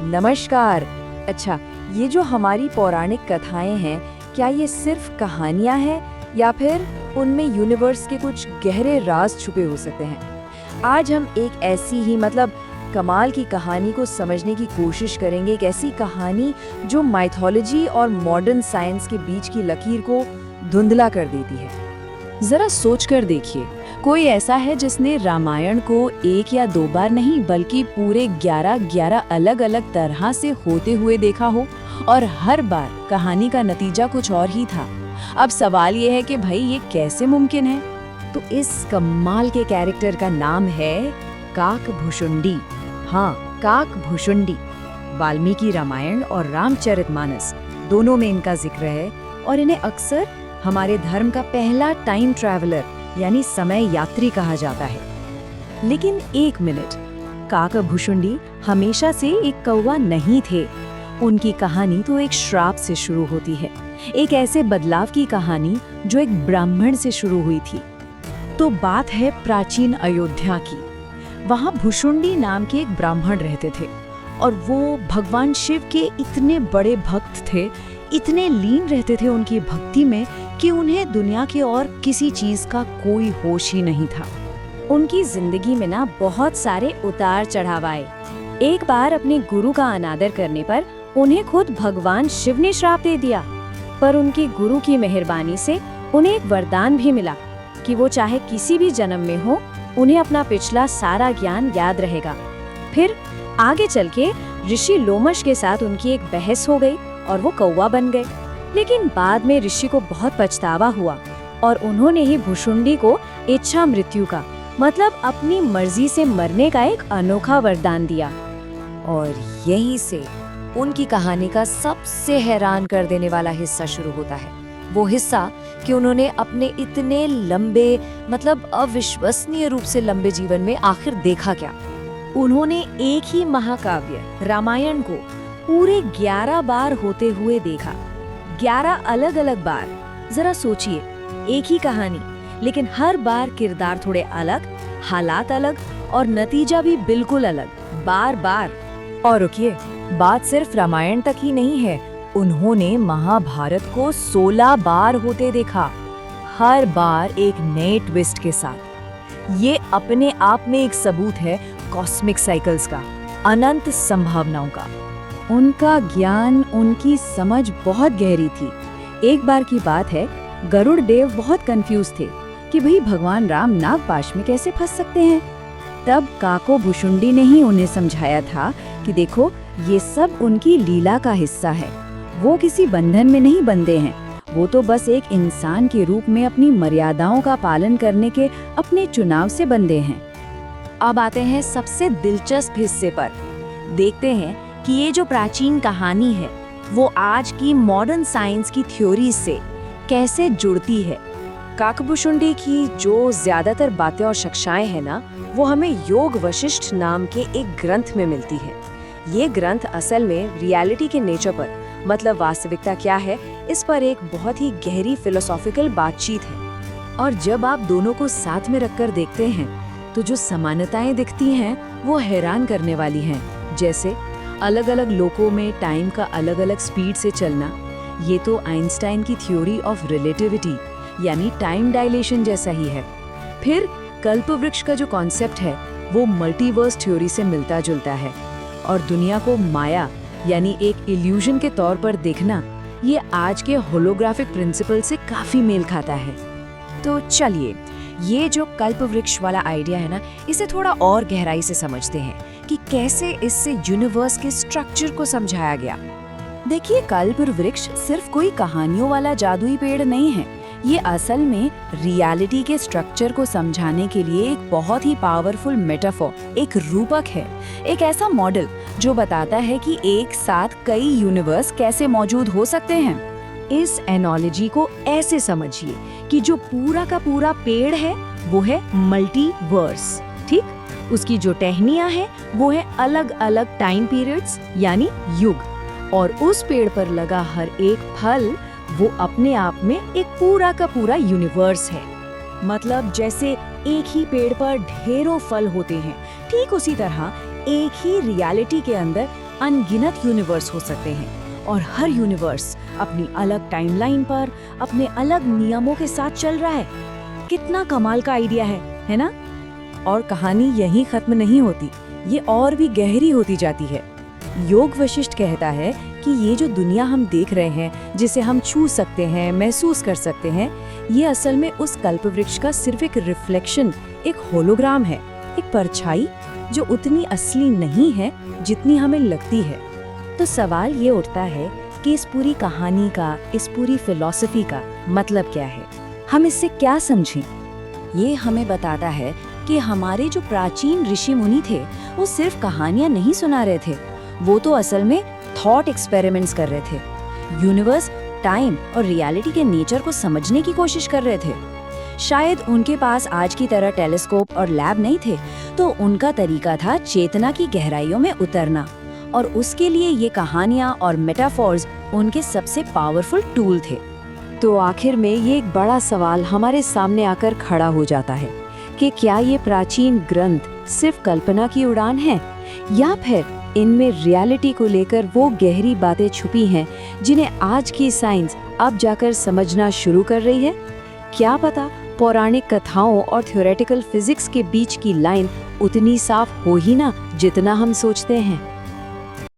नमस्कार। अच्छा, ये जो हमारी पौराणिक कथाएं हैं, क्या ये सिर्फ कहानियां हैं या फिर उनमें यूनिवर्स के कुछ गहरे राज छुपे हो सकते हैं? आज हम एक ऐसी ही कमाल की कहानी को समझने की कोशिश करेंगे, एक ऐसी कहानी जो माइथोलॉजी और मॉडर्न साइंस के बीच की लकीर को धुंधला कर देती है। जरा सोच कर देखिए, कोई ऐसा है जिसने रामायण को एक या दो बार नहीं बल्कि पूरे 11 अलग अलग तरह से होते हुए देखा हो और हर बार कहानी का नतीजा कुछ और ही था। अब सवाल ये है कि भाई ये कैसे मुमकिन है? तो इस कमाल के कैरेक्टर का नाम है काकभुशुंडी। हाँ, काकभुशुंडी। वाल्मीकि रामायण और रामचरितमानस दोनों में इनका जिक्र है और इन्हें अक्सर हमारे धर्म का पहला टाइम ट्रैवलर यानी समय यात्री कहा जाता है। लेकिन एक मिनट, काकभुशुंडी हमेशा से एक कौवा नहीं थे। उनकी कहानी तो एक श्राप से शुरू होती है, एक ऐसे बदलाव की कहानी जो एक ब्राह्मण से शुरू हुई थी। तो बात है प्राचीन अयोध्या की। वहाँ भुशुंडी नाम के एक ब्राह्मण रहते थे और वो भगवान शिव के इतने बड़े भक्त थे, इतने लीन रहते थे उनकी भक्ति में कि उन्हें दुनिया के और किसी चीज का कोई होश ही नहीं था। उनकी जिंदगी में बहुत सारे उतार चढ़ाव आए। एक बार अपने गुरु का अनादर करने पर उन्हें खुद भगवान शिव ने श्राप दे दिया, पर उनके गुरु की मेहरबानी से उन्हें एक वरदान भी मिला कि वो चाहे किसी भी जन्म में हो, उन्हें अपना पिछला सारा ज्ञान याद रहेगा। फिर आगे चल के ऋषि लोमश के साथ उनकी एक बहस हो गई और वो कौवा बन गए। लेकिन बाद में ऋषि को बहुत पछतावा हुआ और उन्होंने ही भुशुंडी को इच्छा मृत्यु का अपनी मर्जी से मरने का एक अनोखा वरदान दिया। और यहीं से उनकी कहानी का सबसे हैरान कर देने वाला हिस्सा शुरू होता है। वो हिस्सा कि उन्होंने अपने इतने लंबे अविश्वसनीय रूप से लंबे जीवन में आखिर देखा क्या। उन्होंने एक ही महाकाव्य रामायण को पूरे 11 बार होते हुए देखा। 11 अलग अलग बार। जरा सोचिए, एक ही कहानी लेकिन हर बार किरदार थोड़े अलग, हालात अलग और नतीजा भी बिल्कुल अलग, बार बार। और रुकिए, बात सिर्फ रामायण तक ही नहीं है। उन्होंने महाभारत को 16 बार होते देखा, हर बार एक नए ट्विस्ट के साथ। ये अपने आप में एक सबूत है कॉस्मिक साइकिल्स का, अनंत संभावनाओं का। उनका ज्ञान, उनकी समझ बहुत गहरी थी। एक बार की बात है, गरुड़ देव बहुत कंफ्यूज थे कि भाई भगवान राम नागपाश में कैसे फंस सकते हैं। तब काकभुशुंडी ने ही उन्हें समझाया था कि देखो, ये सब उनकी लीला का हिस्सा है। वो किसी बंधन में नहीं बंधे हैं, वो तो बस एक इंसान के रूप में अपनी मर्यादाओं का पालन करने के अपने चुनाव से बंधे हैं। अब आते हैं सबसे दिलचस्प हिस्से पर। देखते हैं कि ये जो प्राचीन कहानी है वो आज की मॉडर्न साइंस की थ्योरी से कैसे जुड़ती है। काकभुशुंडी की जो ज्यादातर बातें और शिक्षाएं हैं ना, वो हमें योग वशिष्ठ नाम के एक ग्रंथ में मिलती है। ये ग्रंथ असल में रियलिटी के नेचर पर, वास्तविकता क्या है, इस पर एक बहुत ही गहरी फिलोसॉफिकल बातचीत है। और जब आप दोनों को साथ में रखकर देखते हैं तो जो समानताएं दिखती हैं वो हैरान करने वाली हैं। जैसे अलग अलग लोकों में टाइम का अलग अलग स्पीड से चलना, ये तो आइंस्टाइन की थ्योरी ऑफ रिलेटिविटी यानी टाइम डायलेशन जैसा ही है। फिर कल्पवृक्ष का जो कॉन्सेप्ट है वो मल्टीवर्स थ्योरी से मिलता जुलता है। और दुनिया को माया यानी एक इल्यूजन के तौर पर देखना, ये आज के होलोग्राफिक प्रिंसिपल से काफी मेल खाता है। तो चलिए, ये जो कल्पवृक्ष वाला आइडिया है ना, इसे थोड़ा और गहराई से समझते हैं कि कैसे इससे यूनिवर्स के स्ट्रक्चर को समझाया गया। देखिए, कल्पवृक्ष सिर्फ कोई कहानियों वाला जादुई पेड़ नहीं है। ये असल में रियलिटी के स्ट्रक्चर को समझाने के लिए एक बहुत ही पावरफुल मेटाफोर, एक रूपक है, एक ऐसा मॉडल जो बताता है कि एक साथ कई यूनिवर्स कैसे मौजूद हो सकते हैं। इस एनोलॉजी को ऐसे समझिए कि जो पूरा का पूरा पेड़ है वो है मल्टीवर्स, ठीक? उसकी जो टहनियां हैं वो है अलग अलग टाइम पीरियड्स यानी युग, और उस पेड़ पर लगा हर एक फल वो अपने आप में एक पूरा का पूरा यूनिवर्स है। जैसे एक ही पेड़ पर ढेरों फल होते हैं, ठीक उसी तरह एक ही रियलिटी के अंदर अनगिनत यूनिवर्स हो सकते हैं और हर यूनिवर्स अपनी अलग टाइमलाइन पर अपने अलग नियमों के साथ चल रहा है। कितना कमाल का आइडिया है ना? और कहानी यहीं खत्म नहीं होती, ये और भी गहरी होती जाती है। योग वशिष्ठ कहता है कि ये जो दुनिया हम देख रहे हैं, जिसे हम छू सकते हैं, महसूस कर सकते हैं, ये असल में उस कल्पवृक्ष का सिर्फ एक रिफ्लेक्शन, एक होलोग्राम है, एक परछाई जो उतनी असली नहीं है जितनी हमें लगती है। तो सवाल ये उठता है कि इस पूरी कहानी का, इस पूरी फिलॉसफी का मतलब क्या है? हम इससे क्या समझें? ये हमें बताता है कि हमारे जो प्राचीन ऋषि मुनि थे, वो सिर्फ कहानियां नहीं सुना रहे थे, वो तो असल में थॉट एक्सपेरिमेंट्स कर रहे थे। यूनिवर्स, टाइम और रियलिटी के नेचर को समझने की कोशिश कर रहे थे। शायद उनके पास आज की तरह टेलीस्कोप और लैब नहीं थे, तो उनका तरीका था चेतना की गहराइयों में उतरना, और उसके लिए ये कहानियां और मेटाफोर्स उनके सबसे पावरफुल टूल थे। तो आखिर में ये एक बड़ा सवाल हमारे सामने आकर खड़ा हो जाता है कि क्या ये प्राचीन ग्रंथ सिर्फ कल्पना की उड़ान है, या फिर इनमें रियलिटी को लेकर वो गहरी बातें छुपी हैं जिन्हें आज की साइंस अब जाकर समझना शुरू कर रही है? क्या पता पौराणिक कथाओं और थ्योरेटिकल फिजिक्स के बीच की लाइन उतनी साफ हो ही ना जितना हम सोचते हैं।